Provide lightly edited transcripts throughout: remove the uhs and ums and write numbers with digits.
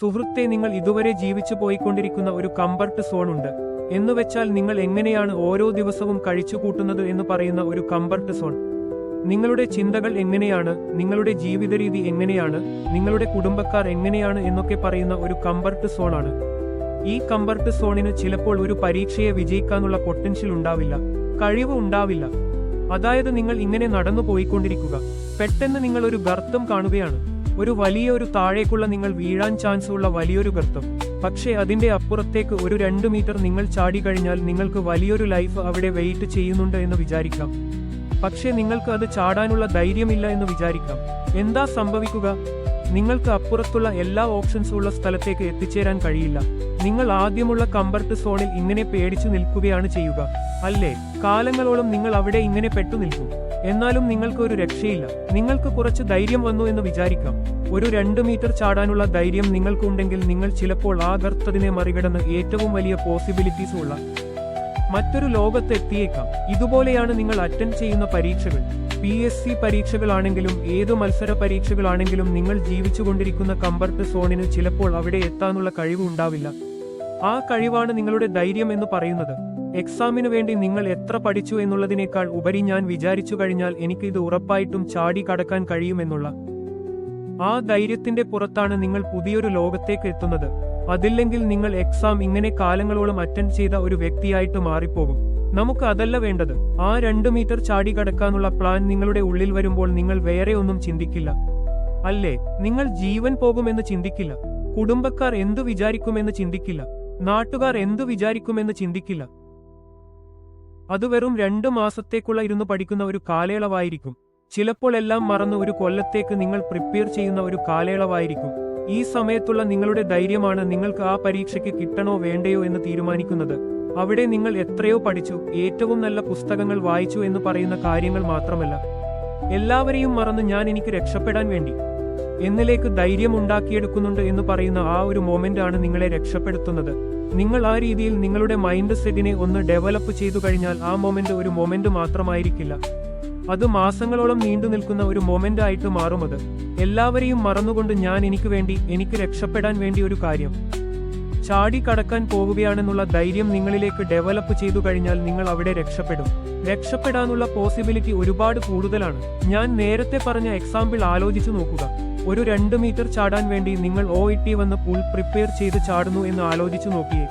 സുഹൃത്തെ, നിങ്ങൾ ഇതുവരെ ജീവിച്ചു പോയിക്കൊണ്ടിരിക്കുന്ന ഒരു കംഫർട്ട് സോൺ ഉണ്ട്. എന്നുവെച്ചാൽ നിങ്ങൾ എങ്ങനെയാണ് ഓരോ ദിവസവും കഴിച്ചുകൂട്ടുന്നത് എന്ന് പറയുന്ന ഒരു കംഫർട്ട് സോൺ. നിങ്ങളുടെ ചിന്തകൾ എങ്ങനെയാണ്, നിങ്ങളുടെ ജീവിതരീതി എങ്ങനെയാണ്, നിങ്ങളുടെ കുടുംബക്കാർ എങ്ങനെയാണ് എന്നൊക്കെ പറയുന്ന ഒരു കംഫർട്ട് സോണാണ്. ഈ കംഫർട്ട് സോണിന് ചിലപ്പോൾ ഒരു പരീക്ഷയെ വിജയിക്കാനുള്ള പൊട്ടൻഷ്യൽ ഉണ്ടാവില്ല, കഴിവ് ഉണ്ടാവില്ല. അതായത് നിങ്ങൾ ഇങ്ങനെ നടന്നു പോയിക്കൊണ്ടിരിക്കുക, പെട്ടെന്ന് നിങ്ങൾ ഒരു ഗർത്തം കാണുകയാണ്. ഒരു വലിയൊരു താഴേക്കുള്ള നിങ്ങൾ വീഴാൻ ചാൻസ് ഉള്ള വലിയൊരു ഗർത്തം. പക്ഷേ അതിന്റെ അപ്പുറത്തേക്ക് ഒരു 2 മീറ്റർ നിങ്ങൾ ചാടിക്കഴിഞ്ഞാൽ നിങ്ങൾക്ക് വലിയൊരു ലൈഫ് അവിടെ വെയിറ്റ് ചെയ്യുന്നുണ്ട് എന്ന് വിചാരിക്കാം. പക്ഷേ നിങ്ങൾക്ക് അത് ചാടാനുള്ള ധൈര്യമില്ല എന്ന് വിചാരിക്കാം. എന്താ സംഭവിക്കുക? നിങ്ങൾക്ക് അപ്പുറത്തുള്ള എല്ലാ ഓപ്ഷൻസും ഉള്ള സ്ഥലത്തേക്ക് എത്തിച്ചേരാൻ കഴിയില്ല. നിങ്ങൾ ആദ്യമുള്ള കംഫർട്ട് സോണിൽ ഇങ്ങനെ പേടിച്ചു നിൽക്കുകയാണ് ചെയ്യുക, അല്ലേ? കാലങ്ങളോളം നിങ്ങൾ അവിടെ ഇങ്ങനെ പെട്ടു നിൽക്കും. എന്നാലും നിങ്ങൾക്ക് ഒരു രക്ഷയില്ല. നിങ്ങൾക്ക് കുറച്ച് ധൈര്യം വന്നു എന്ന് വിചാരിക്കാം. ഒരു 2 മീറ്റർ ചാടാനുള്ള ധൈര്യം നിങ്ങൾക്കുണ്ടെങ്കിൽ നിങ്ങൾ ചിലപ്പോൾ ആ ഗർത്തത്തിനെ മറികടന്ന് ഏറ്റവും വലിയ പോസിബിലിറ്റീസ് ഉള്ള മറ്റൊരു ലോകത്ത് എത്തിയേക്കാം. ഇതുപോലെയാണ് നിങ്ങൾ അറ്റൻഡ് ചെയ്യുന്ന പരീക്ഷകൾ. PSC പരീക്ഷകളാണെങ്കിലും ഏതു മത്സര പരീക്ഷകളാണെങ്കിലും നിങ്ങൾ ജീവിച്ചുകൊണ്ടിരിക്കുന്ന കംഫർട്ട് സോണിന് ചിലപ്പോൾ അവിടെ എത്താനുള്ള കഴിവ് ഉണ്ടാവില്ല. ആ കഴിവാണ് നിങ്ങളുടെ ധൈര്യം എന്ന് പറയുന്നത്. എക്സാമിനു വേണ്ടി നിങ്ങൾ എത്ര പഠിച്ചു എന്നുള്ളതിനേക്കാൾ ഉപരി ഞാൻ വിചാരിച്ചു കഴിഞ്ഞാൽ എനിക്ക് ഇത് ഉറപ്പായിട്ടും ചാടി കടക്കാൻ കഴിയുമെന്നുള്ള ആ ധൈര്യത്തിന്റെ പുറത്താണ് നിങ്ങൾ പുതിയൊരു ലോകത്തേക്ക് എത്തുന്നത്. അതില്ലെങ്കിൽ നിങ്ങൾ എക്സാം ഇങ്ങനെ കാലങ്ങളോളം അറ്റൻഡ് ചെയ്ത ഒരു വ്യക്തിയായിട്ട് മാറിപ്പോകും. നമുക്ക് അതല്ല വേണ്ടത്. ആ 2 മീറ്റർ ചാടി കടക്കാനുള്ള പ്ലാൻ നിങ്ങളുടെ ഉള്ളിൽ വരുമ്പോൾ നിങ്ങൾ വേറെ ഒന്നും ചിന്തിക്കില്ല, അല്ലേ? നിങ്ങൾ ജീവൻ പോകുമെന്ന് ചിന്തിക്കില്ല, കുടുംബക്കാർ എന്തു വിചാരിക്കുമെന്ന് ചിന്തിക്കില്ല, നാട്ടുകാർ എന്തു വിചാരിക്കുമെന്ന് ചിന്തിക്കില്ല. അത് വെറും 2 മാസത്തേക്കുള്ള ഇരുന്ന് പഠിക്കുന്ന ഒരു കാലയളവായിരിക്കും. ചിലപ്പോൾ എല്ലാം മറന്ന് ഒരു കൊല്ലത്തേക്ക് നിങ്ങൾ പ്രിപ്പയർ ചെയ്യുന്ന ഒരു കാലയളവായിരിക്കും. ഈ സമയത്തുള്ള നിങ്ങളുടെ ധൈര്യമാണ് നിങ്ങൾക്ക് ആ പരീക്ഷയ്ക്ക് കിട്ടണോ വേണ്ടയോ എന്ന് തീരുമാനിക്കുന്നത്. അവിടെ നിങ്ങൾ എത്രയോ പഠിച്ചു, ഏറ്റവും നല്ല പുസ്തകങ്ങൾ വായിച്ചു എന്ന് പറയുന്ന കാര്യങ്ങൾ മാത്രമല്ല, എല്ലാവരെയും മറന്ന് എനിക്ക് രക്ഷപ്പെടാൻ വേണ്ടി എന്നിലേക്ക് ധൈര്യം ഉണ്ടാക്കിയെടുക്കുന്നുണ്ട് എന്ന് പറയുന്ന ആ ഒരു മൊമെന്റ് ആണ് നിങ്ങളെ രക്ഷപ്പെടുത്തുന്നത്. നിങ്ങൾ ആ രീതിയിൽ നിങ്ങളുടെ മൈൻഡ് സെറ്റിനെ ഒന്ന് ഡെവലപ്പ് ചെയ്തു കഴിഞ്ഞാൽ ആ മൊമെന്റ് ഒരു മൊമെന്റ് മാത്രമായിരിക്കില്ല, അത് മാസങ്ങളോളം നീണ്ടു നിൽക്കുന്ന ഒരു മൊമെന്റ് ആയിട്ട് മാറുമത്. എല്ലാവരെയും മറന്നുകൊണ്ട് എനിക്ക് രക്ഷപ്പെടാൻ വേണ്ടി ഒരു കാര്യം ചാടി കടക്കാൻ പോവുകയാണെന്നുള്ള ധൈര്യം നിങ്ങളിലേക്ക് ഡെവലപ്പ് ചെയ്തു കഴിഞ്ഞാൽ നിങ്ങൾ അവിടെ രക്ഷപ്പെടും. രക്ഷപ്പെടാനുള്ള പോസിബിലിറ്റി ഒരുപാട് കൂടുതലാണ്. ഞാൻ നേരത്തെ പറഞ്ഞ എക്സാമ്പിൾ ആലോചിച്ചു നോക്കുക. ഒരു 2 മീറ്റർ ചാടാൻ വേണ്ടി നിങ്ങൾ OET വന്ന് പൂൾ പ്രിപ്പയർ ചെയ്ത് ചാടുന്നു എന്ന് ആലോചിച്ചു നോക്കിയേ.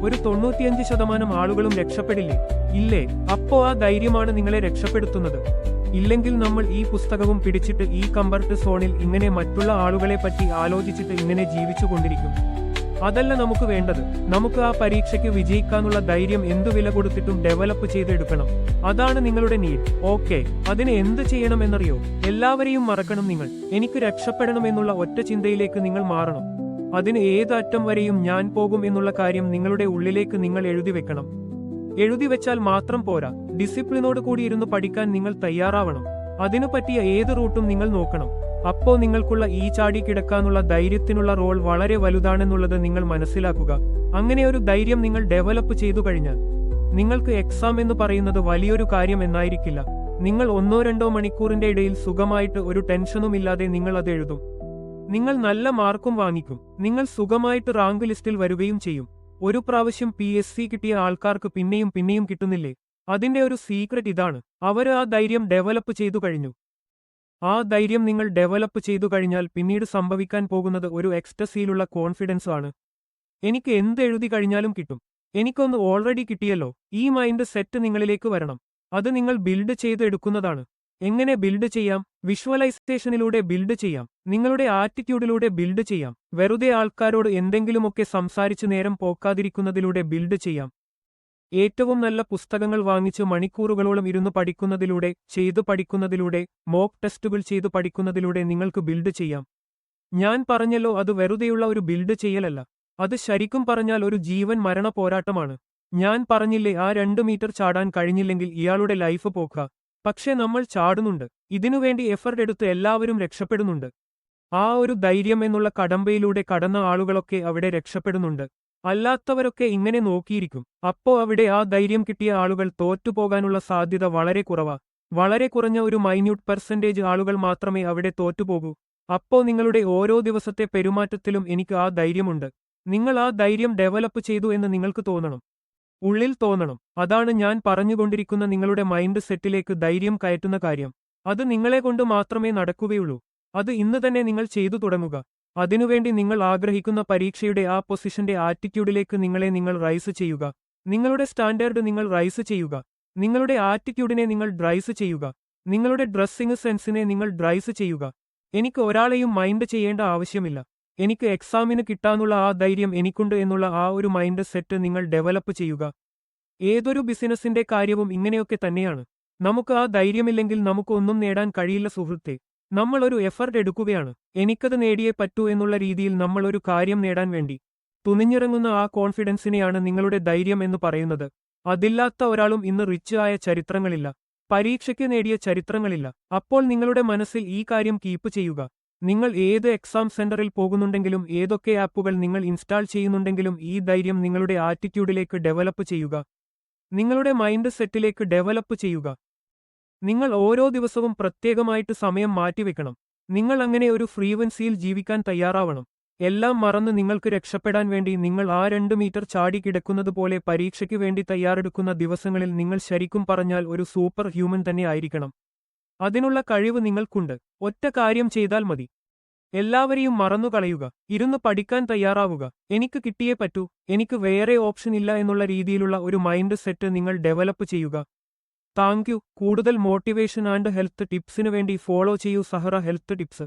ഒരു 95% ആളുകളും രക്ഷപ്പെടില്ലേ? ഇല്ലേ? അപ്പോ ആ ധൈര്യമാണ് നിങ്ങളെ രക്ഷപ്പെടുത്തുന്നത്. ഇല്ലെങ്കിൽ നമ്മൾ ഈ പുസ്തകവും പിടിച്ചിട്ട് ഈ കംഫർട്ട് സോണിൽ ഇങ്ങനെ മറ്റുള്ള ആളുകളെ പറ്റി ആലോചിച്ചിട്ട് ഇങ്ങനെ ജീവിച്ചു കൊണ്ടിരിക്കും. അതല്ല നമുക്ക് വേണ്ടത്. നമുക്ക് ആ പരീക്ഷയ്ക്ക് വിജയിക്കാനുള്ള ധൈര്യം എന്തു വില കൊടുത്തിട്ടും ഡെവലപ്പ് ചെയ്തെടുക്കണം. അതാണ് നിങ്ങളുടെ നീഡ്. ഓക്കെ, അതിന് എന്ത് ചെയ്യണം എന്നറിയോ? എല്ലാവരെയും മറക്കണം. എനിക്ക് രക്ഷപ്പെടണം എന്നുള്ള ഒറ്റ ചിന്തയിലേക്ക് നിങ്ങൾ മാറണം. അതിന് ഏത് അറ്റം വരെയും ഞാൻ പോകും എന്നുള്ള കാര്യം നിങ്ങളുടെ ഉള്ളിലേക്ക് നിങ്ങൾ എഴുതി വെക്കണം. എഴുതി വെച്ചാൽ മാത്രം പോരാ, ഡിസിപ്ലിനോട് കൂടി ഇരുന്ന് പഠിക്കാൻ നിങ്ങൾ തയ്യാറാവണം. അതിനു പറ്റിയ ഏത് റൂട്ടും നിങ്ങൾ നോക്കണം. അപ്പോ നിങ്ങൾക്കുള്ള ഈ ചാടി കിടക്കാനുള്ള ധൈര്യത്തിനുള്ള റോൾ വളരെ വലുതാണെന്നുള്ളത് നിങ്ങൾ മനസ്സിലാക്കുക. അങ്ങനെ ഒരു ധൈര്യം നിങ്ങൾ ഡെവലപ്പ് ചെയ്തു കഴിഞ്ഞാൽ നിങ്ങൾക്ക് എക്സാം എന്ന് പറയുന്നത് വലിയൊരു കാര്യം എന്നായിരിക്കില്ല. നിങ്ങൾ 1-2 മണിക്കൂറിന്റെ ഇടയിൽ സുഖമായിട്ട് ഒരു ടെൻഷനുമില്ലാതെ നിങ്ങൾ അത് എഴുതും. നിങ്ങൾ നല്ല മാർക്കും വാങ്ങിക്കും. നിങ്ങൾ സുഖമായിട്ട് റാങ്ക് ലിസ്റ്റിൽ വരികയും ചെയ്യും. ഒരു പ്രാവശ്യം PSC കിട്ടിയ ആൾക്കാർക്ക് പിന്നെയും പിന്നെയും കിട്ടുന്നില്ലേ? അതിന്റെ ഒരു സീക്രട്ട് ഇതാണ്. അവർ ആ ധൈര്യം ഡെവലപ്പ് ചെയ്തു കഴിഞ്ഞു. ആ ധൈര്യം നിങ്ങൾ ഡെവലപ്പ് ചെയ്തു കഴിഞ്ഞാൽ പിന്നീട് സംഭവിക്കാൻ പോകുന്നത് ഒരു എക്സ്റ്റസിയിലുള്ള കോൺഫിഡൻസ് ആണ്. എനിക്ക് എന്ത് എഴുതി കഴിഞ്ഞാലും കിട്ടും, എനിക്കൊന്ന് ഓൾറെഡി കിട്ടിയല്ലോ. ഈ മൈൻഡ് സെറ്റ് നിങ്ങളിലേക്ക് വരണം. അത് നിങ്ങൾ ബിൽഡ് ചെയ്ത് എടുക്കുന്നതാണ്. എങ്ങനെ ബിൽഡ് ചെയ്യാം? വിഷ്വലൈസേഷനിലൂടെ ബിൽഡ് ചെയ്യാം. നിങ്ങളുടെ ആറ്റിറ്റ്യൂഡിലൂടെ ബിൽഡ് ചെയ്യാം. വെറുതെ ആൾക്കാരോട് എന്തെങ്കിലുമൊക്കെ സംസാരിച്ച് നേരം പോക്കാതിരിക്കുന്നതിലൂടെ ബിൽഡ് ചെയ്യാം. ഏറ്റവും നല്ല പുസ്തകങ്ങൾ വാങ്ങിച്ച് മണിക്കൂറുകളോളം ഇരുന്ന് പഠിക്കുന്നതിലൂടെ, ചെയ്തു പഠിക്കുന്നതിലൂടെ, മോക്ക് ടെസ്റ്റുകൾ ചെയ്തു പഠിക്കുന്നതിലൂടെ നിങ്ങൾക്ക് ബിൽഡ് ചെയ്യാം. ഞാൻ പറഞ്ഞല്ലോ, അത് വെറുതെയുള്ള ഒരു ബിൽഡ് ചെയ്യലല്ല. അത് ശരിക്കും പറഞ്ഞാൽ ഒരു ജീവൻ മരണ പോരാട്ടമാണ്. ഞാൻ പറഞ്ഞില്ലേ, ആ 2 മീറ്റർ ചാടാൻ കഴിഞ്ഞില്ലെങ്കിൽ ഇയാളുടെ ലൈഫ് പോക്ക. പക്ഷെ നമ്മൾ ചാടുന്നുണ്ട്. ഇതിനുവേണ്ടി എഫർട്ട് എടുത്ത് എല്ലാവരും രക്ഷപ്പെടുന്നുണ്ട്. ആ ഒരു ധൈര്യം എന്നുള്ള കടമ്പയിലൂടെ കടന്ന ആളുകളൊക്കെ അവിടെ രക്ഷപ്പെടുന്നുണ്ട്. അല്ലാത്തവരൊക്കെ ഇങ്ങനെ നോക്കിയിരിക്കും. അപ്പോ അവിടെ ആ ധൈര്യം കിട്ടിയ ആളുകൾ തോറ്റുപോകാനുള്ള സാധ്യത വളരെ കുറവാ. വളരെ കുറഞ്ഞ ഒരു മൈന്യൂട്ട് പെർസെന്റേജ് ആളുകൾ മാത്രമേ അവിടെ തോറ്റുപോകൂ. അപ്പോ നിങ്ങളുടെ ഓരോ ദിവസത്തെ പെരുമാറ്റത്തിലും എനിക്ക് ആ ധൈര്യമുണ്ട്. നിങ്ങൾ ആ ധൈര്യം ഡെവലപ്പ് ചെയ്തു എന്ന് നിങ്ങൾക്ക് തോന്നണം. ഉള്ളിൽ തോന്നണം. അതാണ് ഞാൻ പറഞ്ഞുകൊണ്ടിരിക്കുന്ന നിങ്ങളുടെ മൈൻഡ് സെറ്റിലേക്ക് ധൈര്യം കയറ്റുന്ന കാര്യം. അത് നിങ്ങളെക്കൊണ്ട് മാത്രമേ നടക്കുകയുള്ളൂ. അത് ഇന്ന് തന്നെ നിങ്ങൾ ചെയ്തു തുടങ്ങുക. അതിനുവേണ്ടി നിങ്ങൾ ആഗ്രഹിക്കുന്ന പരീക്ഷയുടെ ആ പൊസിഷന്റെ ആറ്റിറ്റ്യൂഡിലേക്ക് നിങ്ങൾ റൈസ് ചെയ്യുക. നിങ്ങളുടെ സ്റ്റാൻഡേർഡ് നിങ്ങൾ റൈസ് ചെയ്യുക. നിങ്ങളുടെ ആറ്റിറ്റ്യൂഡിനെ നിങ്ങൾ ഡ്രൈസ് ചെയ്യുക. നിങ്ങളുടെ ഡ്രസ്സിംഗ് സെൻസിനെ നിങ്ങൾ ഡ്രൈസ് ചെയ്യുക. എനിക്ക് ഒരാളെയും മൈൻഡ് ചെയ്യേണ്ട ആവശ്യമില്ല. എനിക്ക് എക്സാമിന് കിട്ടാനുള്ള ആ ധൈര്യം എനിക്കുണ്ട് എന്നുള്ള ആ ഒരു മൈൻഡ് സെറ്റ് നിങ്ങൾ ഡെവലപ്പ് ചെയ്യുക. ഏതൊരു ബിസിനസിന്റെ കാര്യവും ഇങ്ങനെയൊക്കെ തന്നെയാണ്. നമുക്ക് ആ ധൈര്യമില്ലെങ്കിൽ നമുക്ക് ഒന്നും നേടാൻ കഴിയില്ല സുഹൃത്തേ. നമ്മൾ ഒരു എഫർട്ട് എടുക്കുകയാണ്. എനിക്കത് നേടിയേ പറ്റൂ എന്നുള്ള രീതിയിൽ നമ്മൾ ഒരു കാര്യം നേടാൻ വേണ്ടി തുനിഞ്ഞിറങ്ങുന്ന ആ കോൺഫിഡൻസിനെയാണ് നിങ്ങളുടെ ധൈര്യം എന്ന് പറയുന്നത്. അതില്ലാത്ത ഒരാളും ഇന്ന് റിച്ച് ആയ ചരിത്രങ്ങളില്ല. പരീക്ഷയ്ക്ക് നേടിയ ചരിത്രങ്ങളില്ല. അപ്പോൾ നിങ്ങളുടെ മനസ്സിൽ ഈ കാര്യം കീപ്പ് ചെയ്യുക. നിങ്ങൾ ഏത് എക്സാം സെന്ററിൽ പോകുന്നുണ്ടെങ്കിലും ഏതൊക്കെ ആപ്പുകൾ നിങ്ങൾ ഇൻസ്റ്റാൾ ചെയ്യുന്നുണ്ടെങ്കിലും ഈ ധൈര്യം നിങ്ങളുടെ ആറ്റിറ്റ്യൂഡിലേക്ക് ഡെവലപ്പ് ചെയ്യുക. നിങ്ങളുടെ മൈൻഡ് സെറ്റിലേക്ക് ഡെവലപ്പ് ചെയ്യുക. നിങ്ങൾ ഓരോ ദിവസവും പ്രത്യേകമായിട്ട് സമയം മാറ്റിവെക്കണം. നിങ്ങൾ അങ്ങനെ ഒരു ഫ്രീക്വൻസിയിൽ ജീവിക്കാൻ തയ്യാറാവണം. എല്ലാം മറന്ന് നിങ്ങൾക്ക് രക്ഷപ്പെടാൻ വേണ്ടി നിങ്ങൾ ആ 2 മീറ്റർ ചാടി കിടക്കുന്നത് പോലെ പരീക്ഷയ്ക്ക് വേണ്ടി തയ്യാറെടുക്കുന്ന ദിവസങ്ങളിൽ നിങ്ങൾ ശരിക്കും പറഞ്ഞാൽ ഒരു സൂപ്പർ ഹ്യൂമൻ തന്നെ ആയിരിക്കണം. അതിനുള്ള കഴിവ് നിങ്ങൾക്കുണ്ട്. ഒറ്റ കാര്യം ചെയ്താൽ മതി. എല്ലാവരെയും മറന്നുകളയുക. ഇരുന്ന് പഠിക്കാൻ തയ്യാറാവുക. എനിക്ക് കിട്ടിയേ പറ്റൂ, എനിക്ക് വേറെ ഓപ്ഷൻ ഇല്ല എന്നുള്ള രീതിയിലുള്ള ഒരു മൈൻഡ് സെറ്റ് നിങ്ങൾ ഡെവലപ്പ് ചെയ്യുക. Thank you. കൂടുതൽ മോട്ടിവേഷൻ ആൻഡ് ഹെൽത്ത് ടിപ്സിനു വേണ്ടി ഫോളോ ചെയ്യൂ സഹറ ഹെൽത്ത് ടിപ്സ്.